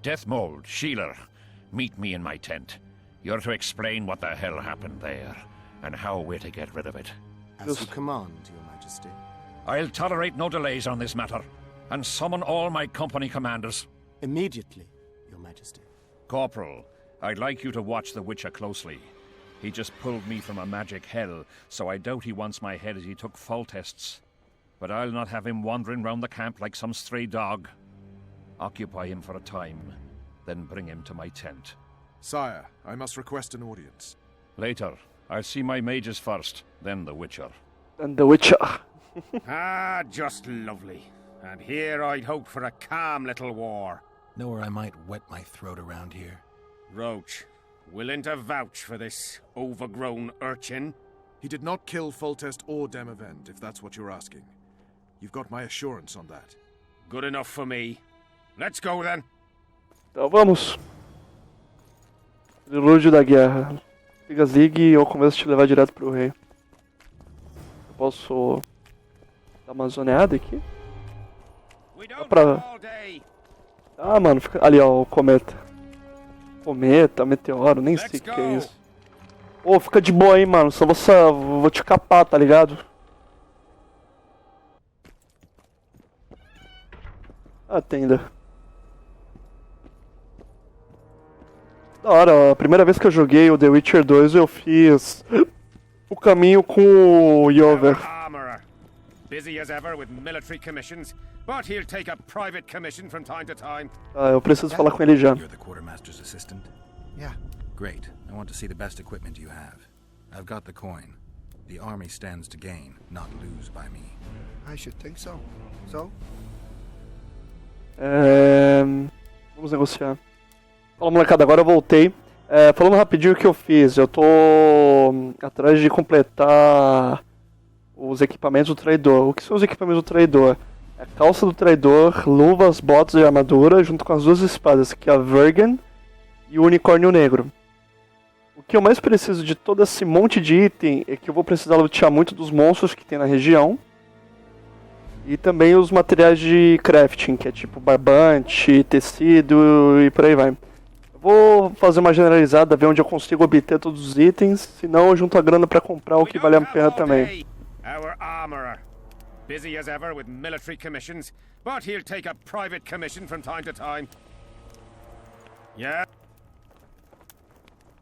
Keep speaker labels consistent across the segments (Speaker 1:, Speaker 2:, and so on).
Speaker 1: Death Mold, Sheeler. Meet me in my tent. You're to explain what the hell happened there, and how we're to get rid of it.
Speaker 2: As you command, Your Majesty.
Speaker 1: I'll tolerate no delays on this matter, and summon all my company commanders.
Speaker 2: Immediately, Your Majesty.
Speaker 1: Corporal, I'd like you to watch the Witcher closely. He just pulled me from a magic hell, so I doubt he wants my head as he took fall tests. But I'll not have him wandering round the camp like some stray dog. Occupy him for a time, then bring him to my tent.
Speaker 3: Sire, I must request an audience.
Speaker 1: Later. I'll see my mages first, then the Witcher.
Speaker 4: And the Witcher.
Speaker 5: Ah, just lovely. And here I'd hoped for a calm little war.
Speaker 6: Know where I might wet my throat around here?
Speaker 5: Roach, willing to vouch for this overgrown urchin?
Speaker 3: He did not kill Foltest or Demavend, if that's what you're asking. You've got my assurance on that.
Speaker 5: Good enough for me. Let's go then.
Speaker 4: Então vamos. Prelúdio da guerra. Liga Zig e eu começo a te levar direto pro rei. Eu posso dar uma zoneada aqui? Dá pra... Ah, mano, fica... ali ó, o cometa. Cometa, meteoro, nem sei o que é isso. Pô, fica de boa aí, mano, só vou te capar, tá ligado? Ah, tenda. Da hora, ó. A primeira vez que eu joguei o The Witcher 2 eu fiz o caminho com o Yover.
Speaker 5: Busy as ever with military commissions, but he'll take a private commission from time to time.
Speaker 4: Ah, eu preciso falar com ele já.
Speaker 6: You're the quartermaster's assistant?
Speaker 2: Yeah.
Speaker 6: Great. I want to see the best equipment you have. I've got the coin. The army stands to gain, not lose by me.
Speaker 2: I should think so. So?
Speaker 4: Vamos negociar. Fala, molecada, agora eu voltei. Falando rapidinho o que eu fiz. Eu tô atrás de completar os equipamentos do traidor. O que são os equipamentos do traidor? É a calça do traidor, luvas, botas e armadura, junto com as duas espadas, que é a Vergen e o unicórnio negro. O que eu mais preciso de todo esse monte de item é que eu vou precisar lutear muito dos monstros que tem na região. E também os materiais de crafting, que é tipo barbante, tecido e por aí vai. Eu vou fazer uma generalizada, ver onde eu consigo obter todos os itens, senão eu junto a grana pra comprar o que vale a pena também.
Speaker 5: Our armorer, busy as ever with military commissions, but he'll take a private commission from time to time. Yeah.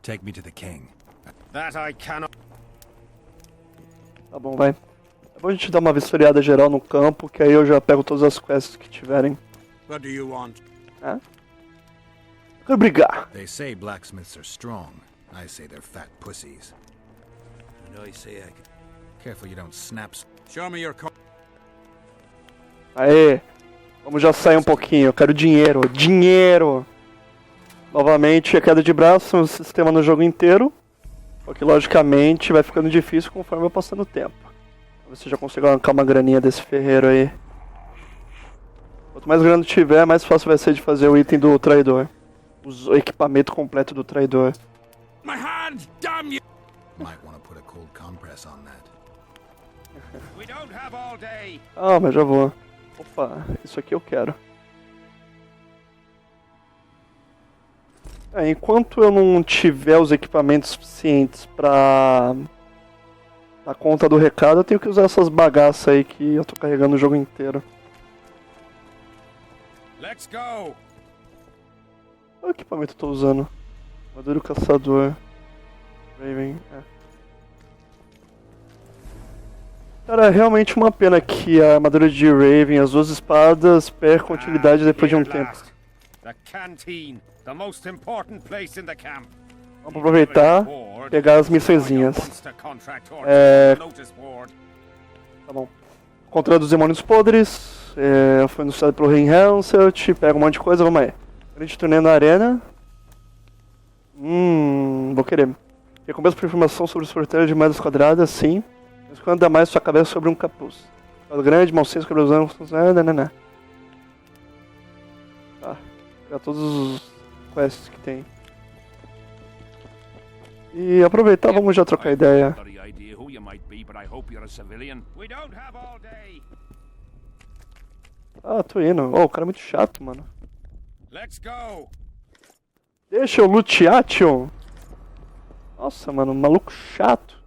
Speaker 6: Take me to the king.
Speaker 5: That I cannot.
Speaker 4: Tá bom, vai. É bom a gente dar uma vistoriada geral no campo, que aí eu já pego todas as quests que tiverem.
Speaker 5: What do you want?
Speaker 4: Eu quero brigar.
Speaker 6: They say blacksmiths are strong. I say they're fat pussies.
Speaker 5: And I say I can...
Speaker 6: Careful you don't snap.
Speaker 5: Show me your
Speaker 4: Aê, vamos já sair um pouquinho, eu quero dinheiro, dinheiro! Novamente, a queda de braço é um sistema no jogo inteiro, só que logicamente vai ficando difícil conforme vai passando o tempo. Vamos ver se eu já consigo arrancar uma graninha desse ferreiro aí. Quanto mais grana tiver, mais fácil vai ser de fazer o item do traidor. O equipamento completo do traidor.
Speaker 5: My hand, damn you!
Speaker 6: Might want to put a cold compress on that.
Speaker 5: We don't have all day.
Speaker 4: Ah, mas já vou. Opa, isso aqui eu quero. Enquanto eu não tiver os equipamentos suficientes pra dar conta do recado, eu tenho que usar essas bagaças aí que eu tô carregando o jogo inteiro.
Speaker 5: Let's go.
Speaker 4: Qual equipamento eu tô usando? Armadura caçador. Raven, Cara, é realmente uma pena que a armadura de Raven e as duas espadas percam utilidade depois de um tempo.
Speaker 5: The canteen, the most important place in the camp.
Speaker 4: Vamos aproveitar e pegar as missõezinhas. Tá bom. Contra dos demônios podres. Foi anunciado pelo Rei Hansel. Pega um monte de coisa, vamos aí. Grande torneio na arena. Vou querer. Recompensa por informação sobre os sorteios de moedas quadradas, sim. Mas quando dá mais sua cabeça sobre um capuz. Grande, mal senso, cabelos Tá. Pegar todos os quests que tem. E aproveitar, vamos já trocar ideia. Ah, tô indo. Oh, o cara é muito chato, mano.
Speaker 5: Let's go.
Speaker 4: Deixa eu lutear, tio. Nossa, mano, maluco chato.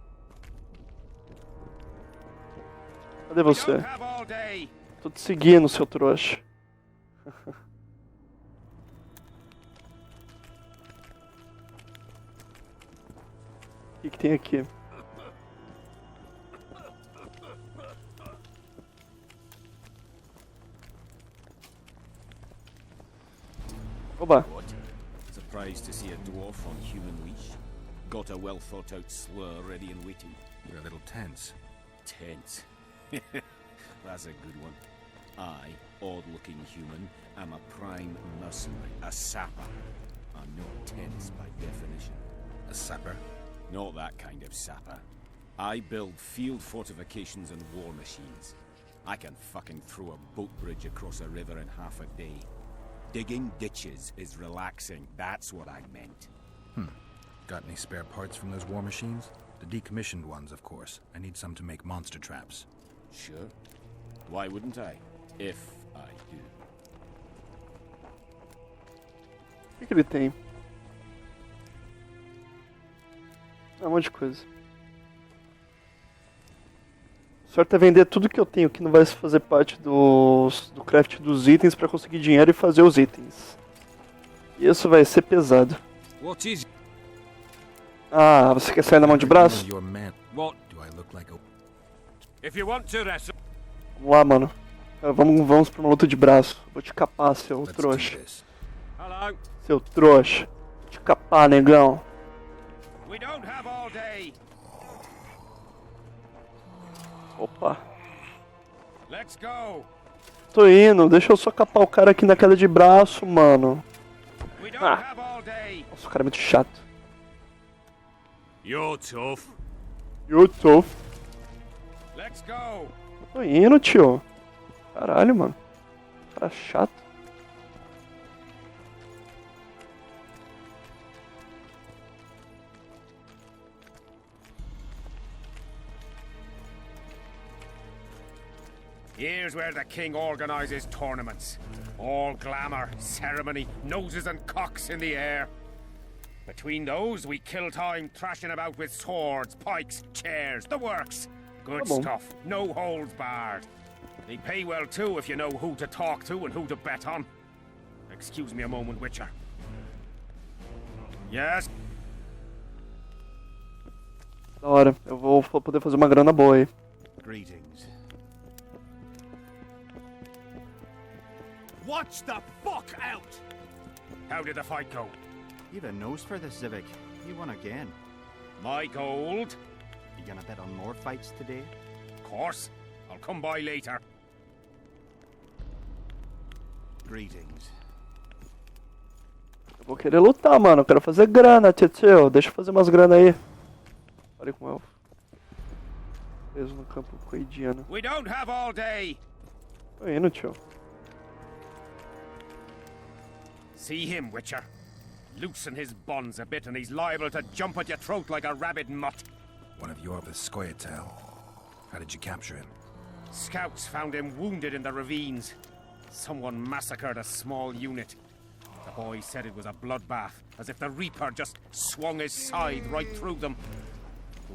Speaker 4: Cadê você?
Speaker 5: Don't have all day.
Speaker 4: Tô te seguindo, seu trouxa. O que tem aqui? Oba.
Speaker 7: What? Surprised to see a dwarf on human leash? Got a well thought out slur ready and waiting.
Speaker 6: You're a little tense.
Speaker 7: Tense. That's a good one. I, odd-looking human, am a prime mercenary, a sapper. I'm not tense by definition.
Speaker 6: A sapper?
Speaker 7: Not that kind of sapper. I build field fortifications and war machines. I can fucking throw a boat bridge across a river in half a day. Digging ditches is relaxing, that's what I meant.
Speaker 6: Got any spare parts from those war machines? The decommissioned ones, of course. I need some to make monster traps.
Speaker 7: Sure. Why wouldn't I? If I do.
Speaker 4: O que ele tem? Um monte de coisa. O certo é vender tudo que eu tenho que não vai fazer parte do craft dos itens pra conseguir dinheiro e fazer os itens. E isso vai ser pesado.
Speaker 7: What is
Speaker 4: Ah, você quer sair na mão de braço?
Speaker 6: Your man.
Speaker 7: what?
Speaker 6: Do I look like a...
Speaker 5: If you want to wrestle.
Speaker 4: Vamos lá, mano. Vamos pra uma luta de braço. Vou te capar, seu
Speaker 6: Let's do
Speaker 4: trouxa.
Speaker 6: this.
Speaker 5: Hello.
Speaker 4: Seu trouxa. Vou te capar, negão.
Speaker 5: We don't have all day.
Speaker 4: Opa.
Speaker 5: Let's go.
Speaker 4: Tô indo. Deixa eu só capar o cara aqui na queda de braço, mano.
Speaker 5: We don't
Speaker 4: Ah.
Speaker 5: have all day.
Speaker 4: Nossa, o cara é muito chato.
Speaker 5: You're tough.
Speaker 4: Eu tô.
Speaker 5: Let's go.
Speaker 4: Tô indo, tio. Caralho, mano. Cara chato.
Speaker 5: Here's where the king organizes tournaments. All glamour, ceremony, noses and cocks in the air. Between those, we kill time thrashing about with swords, pikes, chairs, the works. Good
Speaker 4: Come on.
Speaker 5: stuff, no holds barred. They pay well too if you know who to talk to and who to bet on. Excuse me a moment, Witcher. Yes?
Speaker 4: Da hora. Eu vou poder fazer uma grana boa aí.
Speaker 7: Greetings.
Speaker 5: Watch the fuck out! How did the fight go?
Speaker 8: You've a nose for this, Zivik. You won again.
Speaker 5: My gold?
Speaker 8: You gonna bet on more fights today?
Speaker 5: Of course. I'll come by later.
Speaker 7: Greetings.
Speaker 4: Eu vou querer lutar, mano. Eu quero fazer grana, tio. Deixa eu fazer umas grana aí. Olha como eu. Preso no campo coidiano.
Speaker 5: We don't have all day.
Speaker 4: Tô indo, tio.
Speaker 5: See him, Witcher. Loosen his bonds a bit and he's liable to jump at your throat like a rabid mutt.
Speaker 6: One of Yorva's Skoyatel. How did you capture him?
Speaker 5: Scouts found him wounded in the ravines. Someone massacred a small unit. The boy said it was a bloodbath, as if the Reaper just swung his scythe right through them.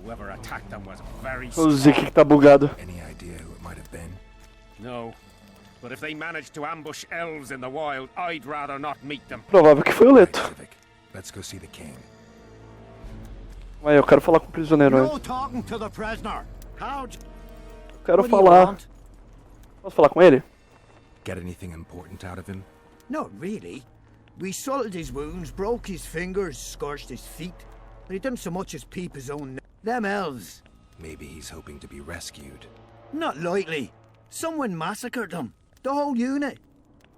Speaker 5: Whoever attacked them was very
Speaker 4: O
Speaker 5: strong.
Speaker 4: Zik que tá bugado.
Speaker 6: Any idea who it might have been?
Speaker 5: No. But if they managed to ambush elves in the wild, I'd rather not meet them.
Speaker 4: Provável que foi o Leto.
Speaker 6: Civic. Let's go see the king.
Speaker 4: Mas eu quero falar com o prisioneiro
Speaker 8: No
Speaker 4: antes.
Speaker 8: talking to the prisoner. How?
Speaker 4: Eu quero
Speaker 8: What do you
Speaker 4: falar.
Speaker 8: want?
Speaker 4: Posso falar com ele?
Speaker 6: Get anything important out of him?
Speaker 8: Not really. We salted his wounds, broke his fingers, scorched his feet, but he didn't so much as peep his own. Them elves.
Speaker 6: Maybe he's hoping to be rescued.
Speaker 8: Not likely. Someone massacred them. The whole unit.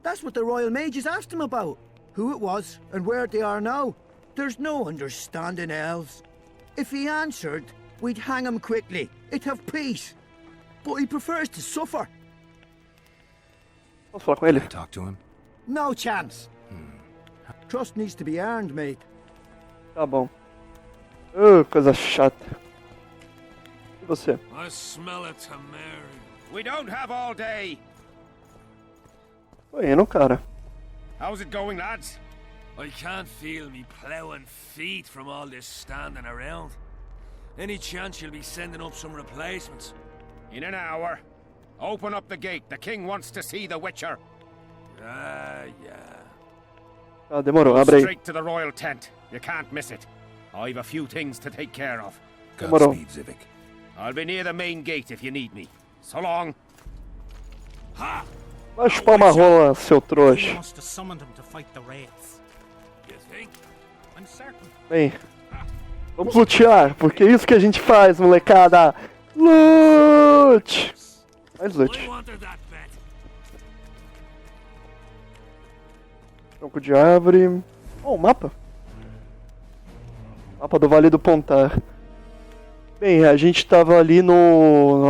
Speaker 8: That's what the Royal Mages asked him about. Who it was and where they are now. There's no understanding elves. If he answered, we'd hang him quickly. It'd have peace. But he prefers to suffer.
Speaker 4: Posso falar com ele?
Speaker 6: Can I talk to him?
Speaker 8: No chance. Trust needs to be earned, mate.
Speaker 4: Tá bom. Coisa chata. E você?
Speaker 5: I smell it, Mary. We don't have all day.
Speaker 4: Tô indo, cara.
Speaker 5: How's it going, lads?
Speaker 9: I can't feel me ploughing feet from all this standing around. Any chance you'll be sending up some replacements?
Speaker 5: In an hour. Open up the gate. The king wants to see the Witcher.
Speaker 9: Yeah.
Speaker 4: Ah, demorou, abre aí.
Speaker 5: Straight to the royal tent. You can't miss it. I've a few things to take care of.
Speaker 4: Demorou.
Speaker 6: Godspeed, Zivik.
Speaker 5: I'll be near the main gate if you need me. So long.
Speaker 9: Ha!
Speaker 4: Vai chupar uma rola, seu
Speaker 10: He
Speaker 4: trouxa.
Speaker 10: wants to summon them to fight the Reis.
Speaker 9: You think?
Speaker 10: I'm certain.
Speaker 4: Bem, vamos lutear, porque é isso que a gente faz, molecada. Lute! Mais lute.
Speaker 9: I wanted that bet.
Speaker 4: Tronco de árvore. Oh, um mapa. Mapa do Vale do Pontar. Bem, a gente tava ali no...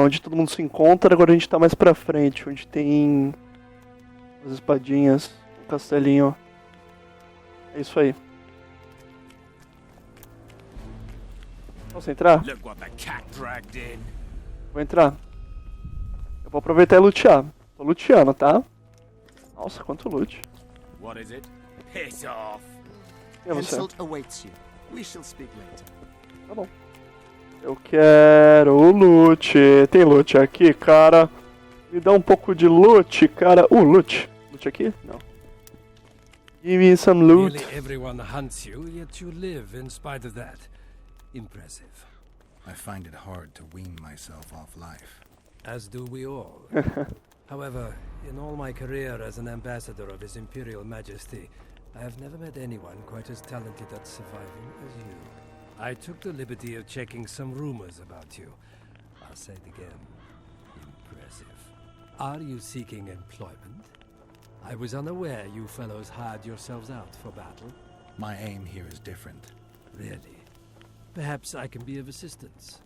Speaker 4: onde todo mundo se encontra, agora a gente tá mais pra frente, onde tem as espadinhas, o castelinho. É isso aí. Posso entrar?
Speaker 9: Look what the cat dragged in.
Speaker 4: Vou entrar. Eu vou aproveitar e lutear. Tô luteando, tá? Nossa, quanto loot.
Speaker 5: What is it?
Speaker 9: Piss off.
Speaker 4: Quem é você?
Speaker 2: Insult awaits you. We shall speak later.
Speaker 4: Tá bom. Eu quero o loot. Tem loot aqui, cara? Me dá um pouco de loot, cara. Loot. Loot aqui? Não. Give me some loot.
Speaker 11: Nearly everyone hunts you, yet you live in spite of that. Impressive.
Speaker 6: I find it hard to wean myself off life.
Speaker 11: As do we all. However, in all my career as an ambassador of His Imperial Majesty, I have never met anyone quite as talented at surviving as you. I took the liberty of checking some rumors about you. I'll say it again. Impressive. Are you seeking employment? I was unaware you fellows hired yourselves out for battle.
Speaker 6: My aim here is different.
Speaker 11: Really? Perhaps I can be of assistance.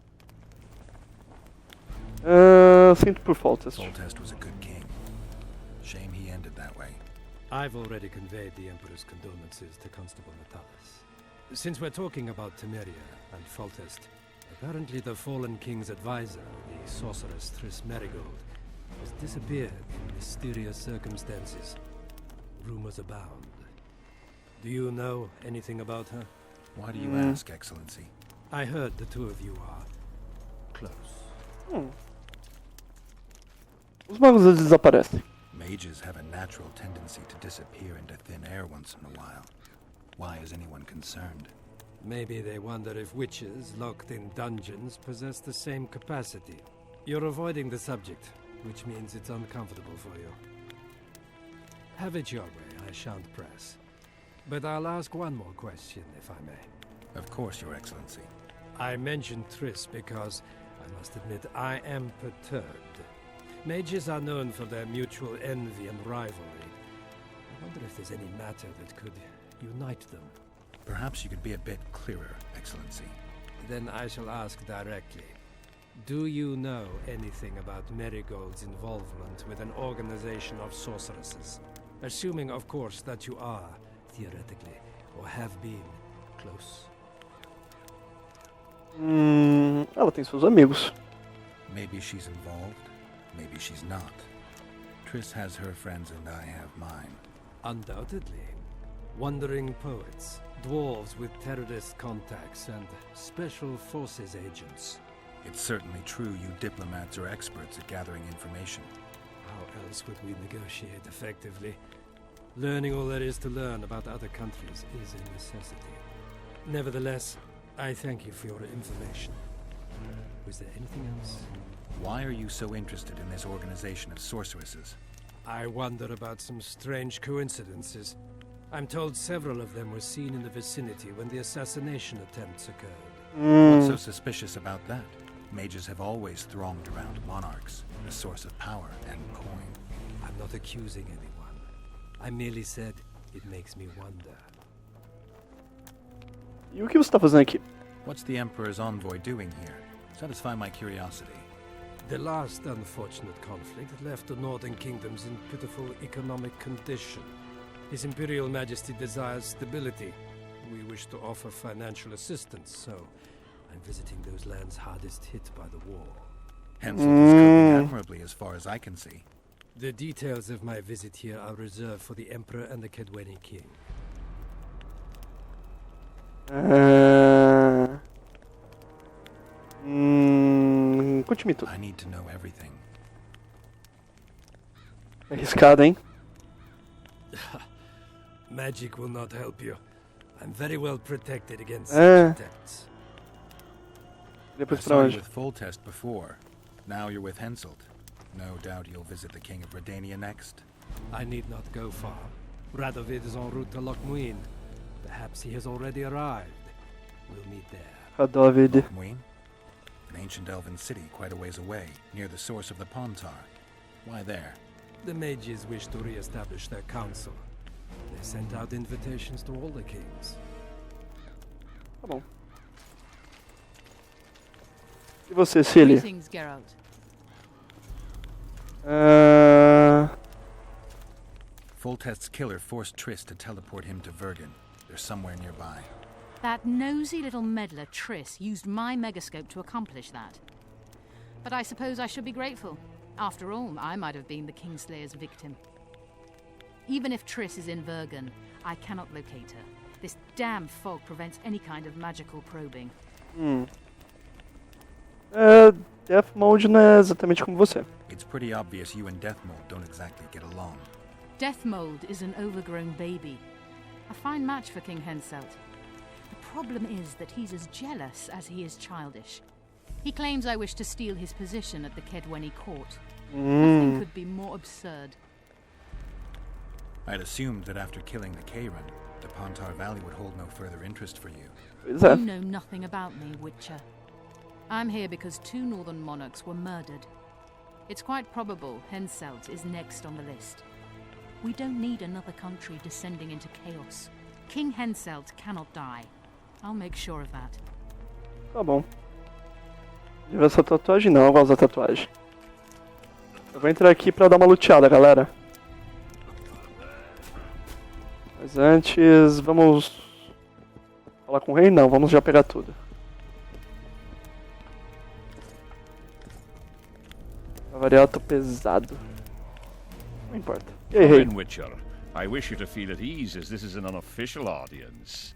Speaker 4: Sinto por faltas.
Speaker 6: Foltest was a good king. Shame he ended that way.
Speaker 11: I've already conveyed the Emperor's condolences to Constable Natalis. Since we're talking about Temeria and Foltest, apparently the fallen king's advisor, the sorceress Triss Merigold, has disappeared in mysterious circumstances. Rumors abound. Do you know anything about her?
Speaker 6: Why do you ask, Excellency?
Speaker 11: I heard the two of you are close.
Speaker 4: Os magos eles desaparecem.
Speaker 6: Mages have a natural tendency to disappear into thin air once in a while. Why is anyone concerned?
Speaker 11: Maybe they wonder if witches locked in dungeons possess the same capacity. You're avoiding the subject, which means it's uncomfortable for you. Have it your way, I shan't press. But I'll ask one more question, if I may.
Speaker 6: Of course, Your Excellency.
Speaker 11: I mentioned Triss because, I must admit, I am perturbed. Mages are known for their mutual envy and rivalry. I wonder if there's any matter that could unite them.
Speaker 6: Perhaps you could be a bit clearer, Excellency.
Speaker 11: Then I shall ask directly. Do you know anything about Merigold's involvement with an organization of sorceresses? Assuming, of course, that you are, theoretically, or have been, close.
Speaker 4: Ela tem seus amigos.
Speaker 6: Maybe she's involved, maybe she's not. Triss has her friends and I have mine.
Speaker 11: Undoubtedly. Wandering poets, dwarves with terrorist contacts, and special forces agents.
Speaker 6: It's certainly true you diplomats are experts at gathering information.
Speaker 11: How else would we negotiate effectively? Learning all there is to learn about other countries is a necessity. Nevertheless, I thank you for your information. Was there anything else?
Speaker 6: Why are you so interested in this organization of sorceresses?
Speaker 11: I wonder about some strange coincidences. I'm told several of them were seen in the vicinity when the assassination attempts occurred.
Speaker 6: What's so suspicious about that? Mages have always thronged around monarchs, a source of power and coin.
Speaker 11: I'm not accusing anyone. I merely said it makes me wonder.
Speaker 4: E o que você tá fazendo aqui?
Speaker 6: What's the Emperor's envoy doing here? Satisfy my curiosity.
Speaker 11: The last unfortunate conflict left the northern kingdoms in pitiful economic condition. His Imperial Majesty desires stability. We wish to offer financial assistance, so I'm visiting those lands hardest hit by the war.
Speaker 6: Henselt is coping admirably as far as I can see.
Speaker 11: The details of my visit here are reserved for the Emperor and the Kedweni King.
Speaker 4: Conte-me tudo.
Speaker 6: I need to know everything.
Speaker 4: Arriscado, hein?
Speaker 11: Magic will not help you. I'm very well protected against
Speaker 4: É.
Speaker 11: such attacks.
Speaker 6: I
Speaker 4: Depois pra
Speaker 6: saw you
Speaker 4: onde?
Speaker 6: with Foltest before. Now you're with Henselt. No doubt you'll visit the King of Redania next.
Speaker 11: I need not go far. Radovid is en route to Lochmuin. Perhaps he has already arrived. We'll meet there.
Speaker 4: Radovid.
Speaker 6: Muin? An ancient elven city quite a ways away, near the source of the Pontar. Why there?
Speaker 11: The mages wish to re-establish their council. They sent out invitations to all the kings.
Speaker 4: Tá bom. E você, Cilly?
Speaker 12: Greetings, Geralt.
Speaker 6: Foltest's killer forced Triss to teleport him to Vergen. They're somewhere nearby.
Speaker 12: That nosy little meddler, Triss, used my megascope to accomplish that. But I suppose I should be grateful. After all, I might have been the Kingslayer's victim. Even if Triss is in Vergen, I cannot locate her. This damn fog prevents any kind of magical probing.
Speaker 4: Death Mode não é exatamente como você.
Speaker 6: It's pretty obvious you and Deathmold don't exactly get along.
Speaker 12: Deathmold is an overgrown baby. A fine match for King Henselt. The problem is that he's as jealous as he is childish. He claims I wish to steal his position at the Kedweni court. Nothing could be more absurd.
Speaker 6: I'd assumed that after killing the Kayran, the Pontar Valley would hold no further interest for you.
Speaker 4: Pois é.
Speaker 12: You know nothing about me, Witcher. I'm here because 2 northern monarchs were murdered. It's quite probable Henselt is next on the list. We don't need another country descending into chaos. King Henselt cannot die. I'll make sure of that.
Speaker 4: Tá bom. Ver essa tatuagem não, eu gosto da tatuagem. Eu vou entrar aqui pra dar uma luteada, galera. Mas antes, vamos falar com o rei? Não, vamos já pegar tudo. Pra variar, eu tô pesado. Não importa. E aí,
Speaker 1: Come
Speaker 4: rei?
Speaker 1: in, Witcher. I wish you to feel at ease, as this is an unofficial audience.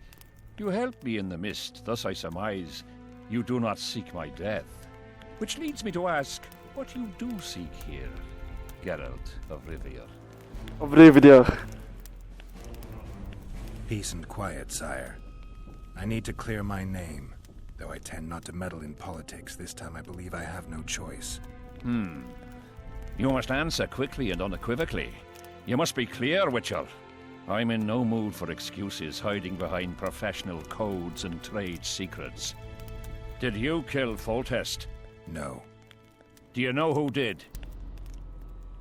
Speaker 1: You helped me in the mist, thus I surmise you do not seek my death. Which leads me to ask what you do seek here, Geralt of Rivia.
Speaker 4: Oblivion.
Speaker 6: Peace and quiet, sire. I need to clear my name. Though I tend not to meddle in politics, this time I believe I have no choice.
Speaker 1: You must answer quickly and unequivocally. You must be clear, Witcher. I'm in no mood for excuses hiding behind professional codes and trade secrets. Did you kill Foltest?
Speaker 6: No.
Speaker 1: Do you know who did?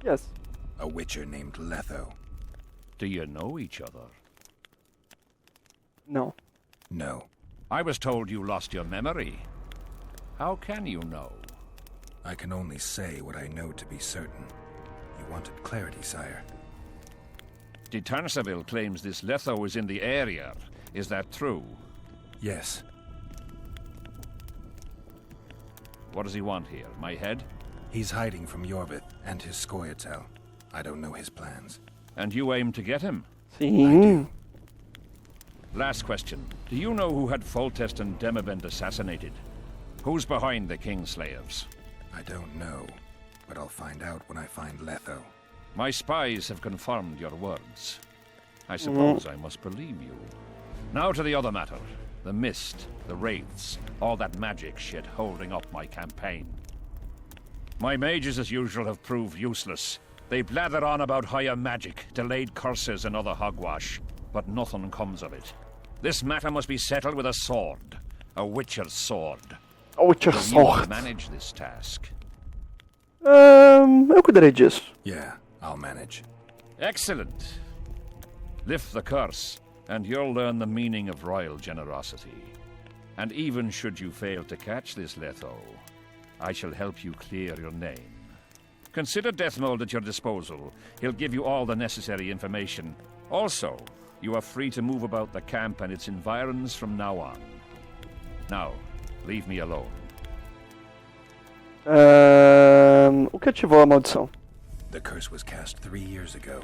Speaker 4: Yes.
Speaker 6: A witcher named Letho.
Speaker 1: Do you know each other?
Speaker 4: Não.
Speaker 6: No.
Speaker 1: I was told you lost your memory. How can you know?
Speaker 6: I can only say what I know to be certain. You wanted clarity, sire.
Speaker 1: De Tanseville claims this Letho is in the area. Is that true?
Speaker 6: Yes.
Speaker 1: What does he want here? My head?
Speaker 6: He's hiding from Yorvith and his Scoia'tael. I don't know his plans.
Speaker 1: And you aim to get him?
Speaker 4: Sim.
Speaker 1: Last question. Do you know who had Foltest and Demavend assassinated? Who's behind the Kingslayers?
Speaker 6: I don't know, but I'll find out when I find Letho.
Speaker 1: My spies have confirmed your words. I suppose I must believe you. Now to the other matter. The mist, the wraiths, all that magic shit holding up my campaign. My mages, as usual, have proved useless. They blather on about higher magic, delayed curses and other hogwash, but nothing comes of it. This matter must be settled with a sword. A witcher's sword.
Speaker 4: A Witcher's
Speaker 1: Will you
Speaker 4: sword.
Speaker 1: manage this task?
Speaker 4: Eu cuidarei disso.
Speaker 6: Yeah, I'll manage.
Speaker 1: Excellent. Lift the curse, and you'll learn the meaning of royal generosity. And even should you fail to catch this Letho, I shall help you clear your name. Consider Deathmold at your disposal. He'll give you all the necessary information. Also, you are free to move about the camp and its environs from now on. Now, leave me alone.
Speaker 4: O que ativou a maldição?
Speaker 6: The curse was cast 3 years ago.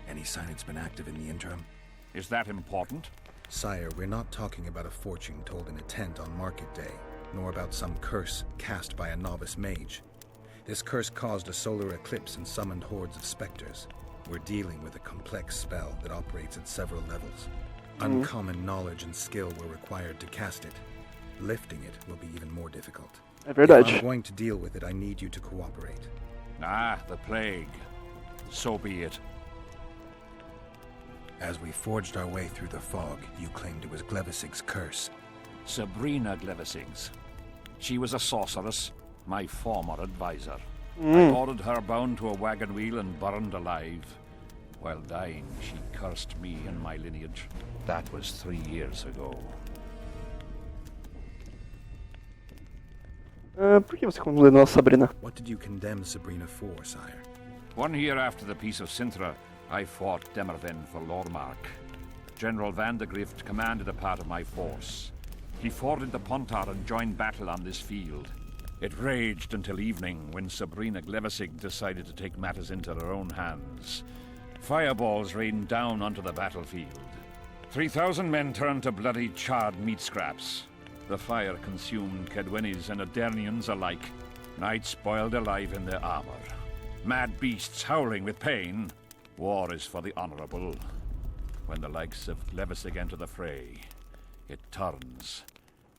Speaker 6: Any sign it's been active in the interim?
Speaker 1: Is that important?
Speaker 6: Sire, we're not talking about a fortune told in a tent on market day, nor about some curse cast by a novice mage. This curse caused a solar eclipse and summoned hordes of specters. We're dealing with a complex spell that operates at several levels. Uncommon knowledge and skill were required to cast it. Lifting it will be even more difficult.
Speaker 4: É verdade.
Speaker 6: If I'm going to deal with it, I need you to cooperate.
Speaker 1: Ah, the plague. So be it.
Speaker 6: As we forged our way through the fog, you claimed it was Glevisig's curse.
Speaker 1: Sabrina Glevisig's. She was a sorceress, my former advisor. I ordered her bound to a wagon wheel and burned alive. While dying, she cursed me and my lineage. That was 3 years ago.
Speaker 4: Por que você condenou a Sabrina?
Speaker 6: What did you condemn Sabrina for, sire?
Speaker 1: 1 year after the Peace of Sintra, I fought Demerven for Lormark. General Van de Grift commanded a part of my force. He forded the Pontar and joined battle on this field. It raged until evening, when Sabrina Glevisig decided to take matters into her own hands. Fireballs rained down onto the battlefield. 3,000 men turned to bloody, charred meat scraps. The fire consumed Kedwenis and Adernians alike. Knights boiled alive in their armor. Mad beasts howling with pain. War is for the honorable. When the likes of Glevisig enter the fray, it turns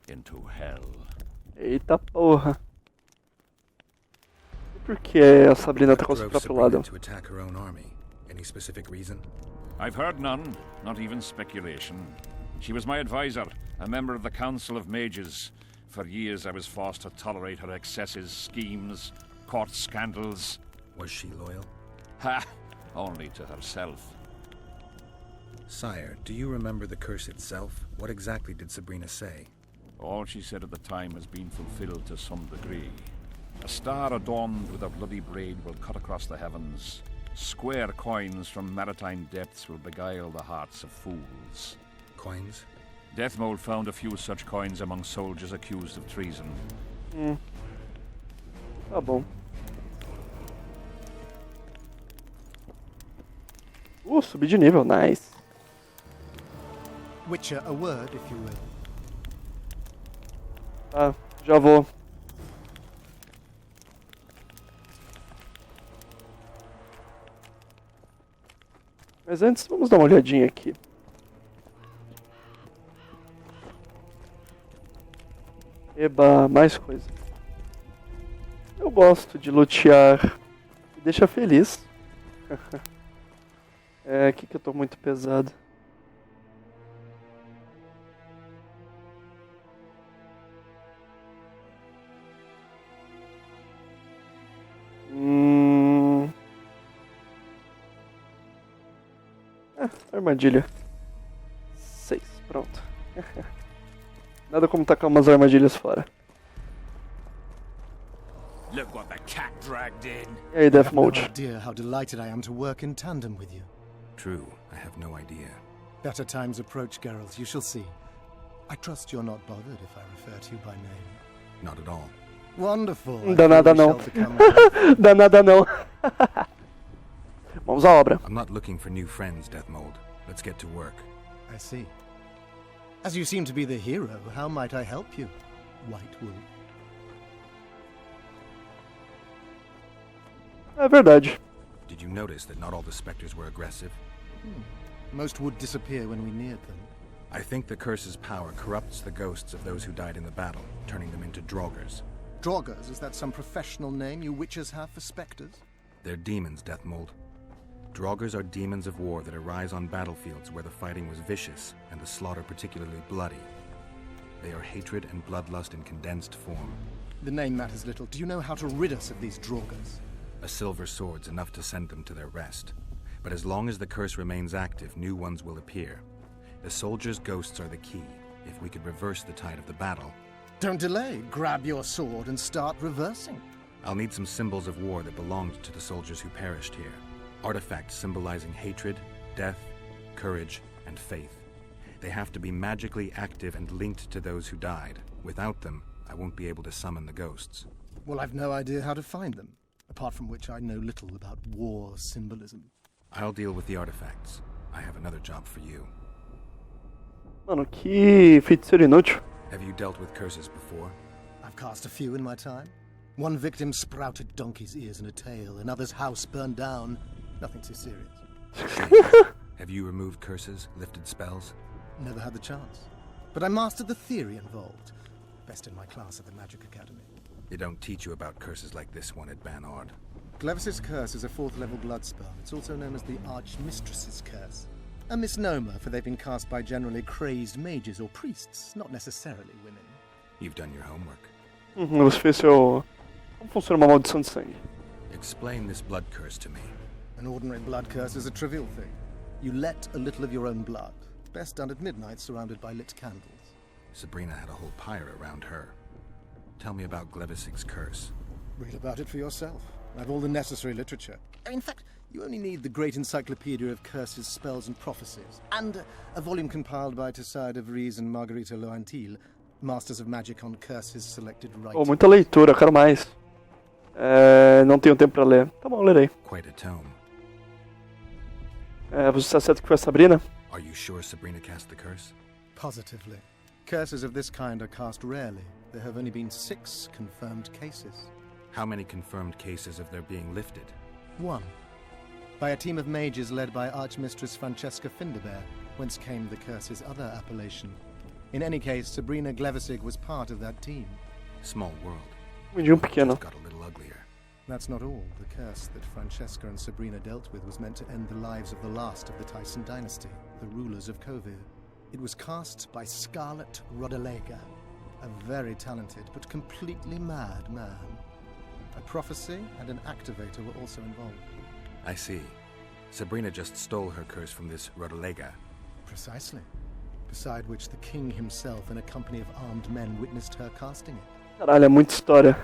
Speaker 1: into hell.
Speaker 4: Eita porra. E por que a Sabrina tá com o seu próprio lado?
Speaker 6: To attack her own army. Any specific reason?
Speaker 1: I've heard none, not even speculation. She was my advisor, a member of the Council of Mages. For years I was forced to tolerate her excesses, schemes, court scandals.
Speaker 6: Was she loyal?
Speaker 1: Ha! Only to herself.
Speaker 6: Sire, do you remember the curse itself? What exactly did Sabrina say?
Speaker 1: All she said at the time has been fulfilled to some degree. A star adorned with a bloody braid will cut across the heavens. Square coins from maritime depths will beguile the hearts of fools.
Speaker 6: Coins?
Speaker 1: Deathmold found a few such coins among soldiers accused of treason.
Speaker 4: Tá bom. Subi de nível, nice.
Speaker 2: Witcher, a word, if you will.
Speaker 4: Tá, já vou. Mas antes, vamos dar uma olhadinha aqui. Eba, mais coisa. Eu gosto de lutear. Me deixa feliz. Aqui que eu tô muito pesado. Armadilha. 6, pronto. Nada como tacar umas armadilhas fora.
Speaker 9: Look what the cat dragged in.
Speaker 4: E aí, Death Mode?
Speaker 2: No idea how delighted I am to work in tandem with you.
Speaker 6: True, I have no idea.
Speaker 2: Better times approach, Geralt, you shall see. I trust you're not bothered if I refer to you by name.
Speaker 6: Not at all.
Speaker 2: Wonderful.
Speaker 4: Danada não. Danada não. Vamos à obra.
Speaker 6: I'm not looking for new friends, Deathmold. Let's get to work.
Speaker 2: I see. As you seem to be the hero, how might I help you, White Wolf?
Speaker 4: É verdade.
Speaker 6: Did you notice that not all the specters were aggressive?
Speaker 2: Most would disappear when we neared them.
Speaker 6: I think the curse's power corrupts the ghosts of those who died in the battle, turning them into Draugrs.
Speaker 2: Draugrs? Is that some professional name you witches have for specters?
Speaker 6: They're demons, Deathmold. Draugrs are demons of war that arise on battlefields where the fighting was vicious and the slaughter particularly bloody. They are hatred and bloodlust in condensed form.
Speaker 2: The name matters little. Do you know how to rid us of these Draugrs?
Speaker 6: A silver sword's enough to send them to their rest. But as long as the curse remains active, new ones will appear. The soldiers' ghosts are the key. If we could reverse the tide of the battle...
Speaker 2: Don't delay. Grab your sword and start reversing.
Speaker 6: I'll need some symbols of war that belonged to the soldiers who perished here. Artifacts symbolizing hatred, death, courage, and faith. They have to be magically active and linked to those who died. Without them, I won't be able to summon the ghosts.
Speaker 2: Well, I've no idea how to find them. apart from which I know little about war symbolism.
Speaker 6: I'll deal with the artifacts. I have another job for you.
Speaker 4: Mano, que feiticeiro inútil.
Speaker 6: Have you dealt with curses before?
Speaker 2: I've cast a few in my time. One victim sprouted donkey's ears and a tail, another's house burned down. Nothing too serious.
Speaker 6: Have you removed curses, lifted spells?
Speaker 2: Never had the chance. But I mastered the theory involved. Best in my class at the Magic Academy.
Speaker 6: They don't teach you about curses like this one at Banard.
Speaker 2: Glevis's curse is a 4th level blood spell. It's also known as the Archmistress's curse. A misnomer, for they've been cast by generally crazed mages or priests, not necessarily women.
Speaker 6: You've done your homework.
Speaker 4: Você fez seu... Como funciona uma maldição de sangue?
Speaker 6: Explain this blood curse to me.
Speaker 2: An ordinary blood curse is a trivial thing. You let a little of your own blood. Best done at midnight, surrounded by lit candles.
Speaker 6: Sabrina had a whole pyre around her. Tell me about Glevisig's curse.
Speaker 2: Read about it for yourself. I have all the necessary literature. In fact, you only need the great encyclopedia of curses, spells, and prophecies, and a volume compiled by Tessard of Reis and Margarita Loantil, Masters of Magic on Curses Selected Right.
Speaker 4: Oh, muita leitura, quero mais. Não tenho tempo pra ler. Tá bom, lerei.
Speaker 6: Quite a tome.
Speaker 4: Você está certo que foi a Sabrina?
Speaker 6: Are you sure Sabrina cast the curse?
Speaker 2: Positively. Curses of this kind are cast rarely. There have only been 6 confirmed cases.
Speaker 6: How many confirmed cases of their being lifted?
Speaker 2: 1. By a team of mages led by Archmistress Francesca Finderbear, whence came the curse's other appellation. In any case, Sabrina Glevisig was part of that team.
Speaker 6: Small world.
Speaker 4: Pequeno.
Speaker 6: Got a little uglier.
Speaker 2: That's not all. The curse that Francesca and Sabrina dealt with was meant to end the lives of the last of the Tyson dynasty, the rulers of Kovir. It was cast by Scarlet Rodalega, a very talented but completely mad man. A prophecy and an activator were also involved.
Speaker 6: I see. Sabrina just stole her curse from this Rodalega.
Speaker 2: Precisely. Beside which the king himself and a company of armed men witnessed her casting it.
Speaker 4: Caralho, é muita história.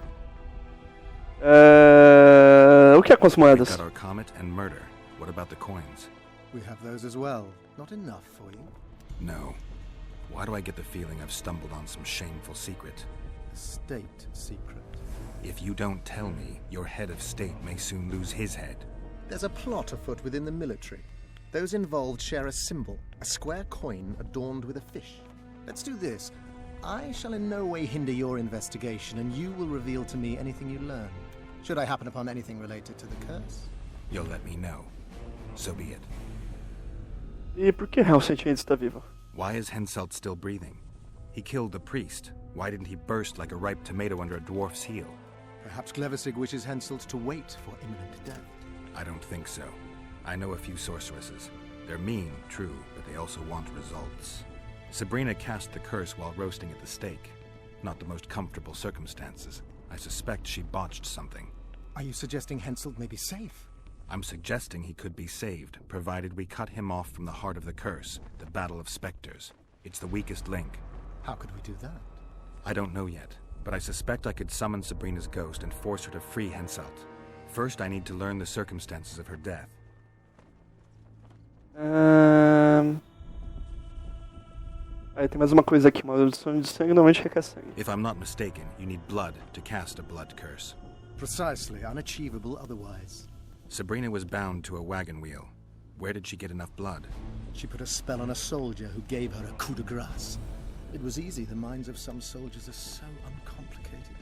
Speaker 4: O que é com as moedas?
Speaker 6: We got our comet and murder. What about the coins?
Speaker 2: We have those as well. Not enough for you?
Speaker 6: No. Why do I get the feeling I've stumbled on some shameful secret?
Speaker 2: A state secret.
Speaker 6: If you don't tell me, your head of state may soon lose his head.
Speaker 2: There's a plot afoot within the military. Those involved share a symbol, a square coin adorned with a fish. Let's do this. I shall in no way hinder your investigation, and you will reveal to me anything you learn. Should I happen upon anything related to the curse?
Speaker 6: You'll let me know. So be it.
Speaker 4: E por que Helsing ainda está vivo?
Speaker 6: Why is Henselt still breathing? He killed the priest. Why didn't he burst like a ripe tomato under a dwarf's heel?
Speaker 2: Perhaps Glevisig wishes Henselt to wait for imminent death.
Speaker 6: I don't think so. I know a few sorceresses. They're mean, true, but they also want results. Sabrina cast the curse while roasting at the stake. Not the most comfortable circumstances. I suspect she botched something.
Speaker 2: Are you suggesting Henselt may be safe?
Speaker 6: I'm suggesting he could be saved, provided we cut him off from the heart of the curse, the Battle of Spectres. It's the weakest link.
Speaker 2: How could we do that?
Speaker 6: I don't know yet, but I suspect I could summon Sabrina's ghost and force her to free Henselt. First, I need to learn the circumstances of her death.
Speaker 4: Aí tem mais uma coisa aqui, uma maldição de sangue normalmente requer sangue.
Speaker 6: If I'm not mistaken, you need blood to cast a blood curse.
Speaker 2: Precisely, unachievable otherwise.
Speaker 6: Sabrina was bound to a wagon wheel. Where did she get enough blood?
Speaker 2: She put a spell on a soldier who gave her a coup de grace. It was easy, the minds of some soldiers are so uncomplicated.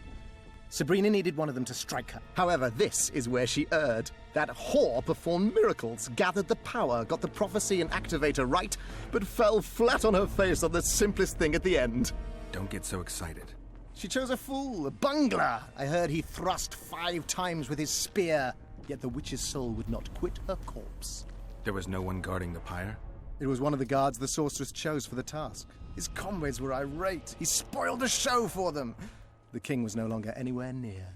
Speaker 2: Sabrina needed one of them to strike her. However, this is where she erred. That whore performed miracles, gathered the power, got the prophecy and activator right, but fell flat on her face on the simplest thing at the end.
Speaker 6: Don't get so excited.
Speaker 2: She chose a fool, a bungler. I heard he thrust 5 times with his spear, yet the witch's soul would not quit her corpse.
Speaker 6: There was no one guarding the pyre?
Speaker 2: It was one of the guards the sorceress chose for the task. His comrades were irate. He spoiled the show for them. The king was no longer anywhere near.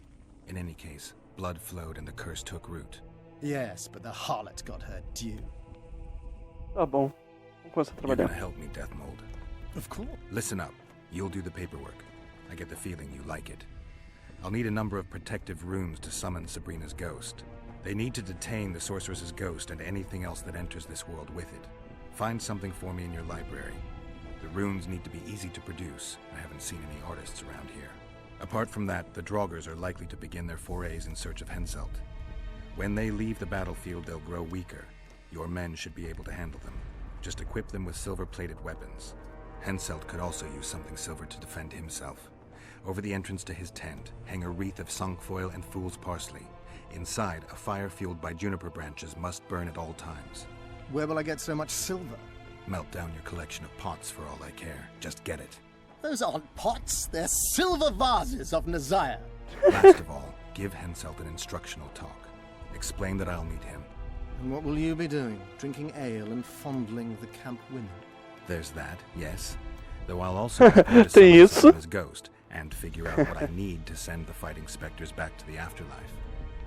Speaker 6: In any case, blood flowed and the curse took root.
Speaker 2: Yes, but the harlot got her due.
Speaker 4: Tá bom. Vamos começar a
Speaker 6: You're
Speaker 4: trabalhar.
Speaker 6: gonna help me, Death Mold.
Speaker 2: Of course.
Speaker 6: Listen up. You'll do the paperwork. I get the feeling you like it. I'll need a number of protective runes to summon Sabrina's ghost. They need to detain the sorceress's ghost and anything else that enters this world with it. Find something for me in your library. The runes need to be easy to produce. I haven't seen any artists around here. Apart from that, the Draugrs are likely to begin their forays in search of Henselt. When they leave the battlefield, they'll grow weaker. Your men should be able to handle them. Just equip them with silver-plated weapons. Henselt could also use something silver to defend himself. Over the entrance to his tent, hang a wreath of cinquefoil and fool's parsley. Inside, a fire fueled by juniper branches must burn at all times.
Speaker 2: Where will I get so much silver?
Speaker 6: Melt down your collection of pots for all I care. Just get it.
Speaker 2: Those aren't pots, they're silver vases of Nazaya.
Speaker 6: Last of all, give Henselt an instructional talk. Explain that I'll meet him.
Speaker 2: And what will you be doing? Drinking ale and fondling the camp women?
Speaker 6: There's that, yes. Though I'll also have to summon his ghost and figure out what I need to send the fighting specters back to the afterlife.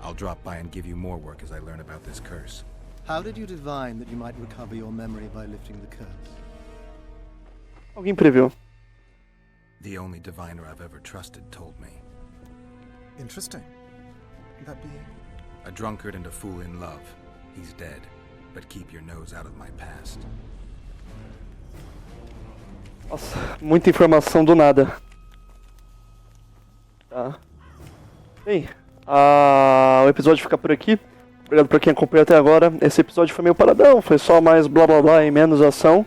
Speaker 6: I'll drop by and give you more work as I learn about this curse.
Speaker 2: How did you divine that you might recover your memory by lifting the curse?
Speaker 4: Alguém previu.
Speaker 6: The only diviner I've ever trusted told me.
Speaker 2: Interesting. That being?
Speaker 6: A drunkard and a fool in love. He's dead, but keep your nose out of my past.
Speaker 4: Nossa, muita informação do nada. Tá. Bem, o episódio fica por aqui. Obrigado por quem acompanhou até agora. Esse episódio foi meio paradão, foi só mais blá blá blá e menos ação.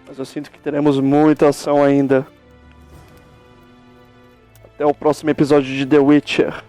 Speaker 4: Mas eu sinto que teremos muita ação ainda. Até o próximo episódio de The Witcher.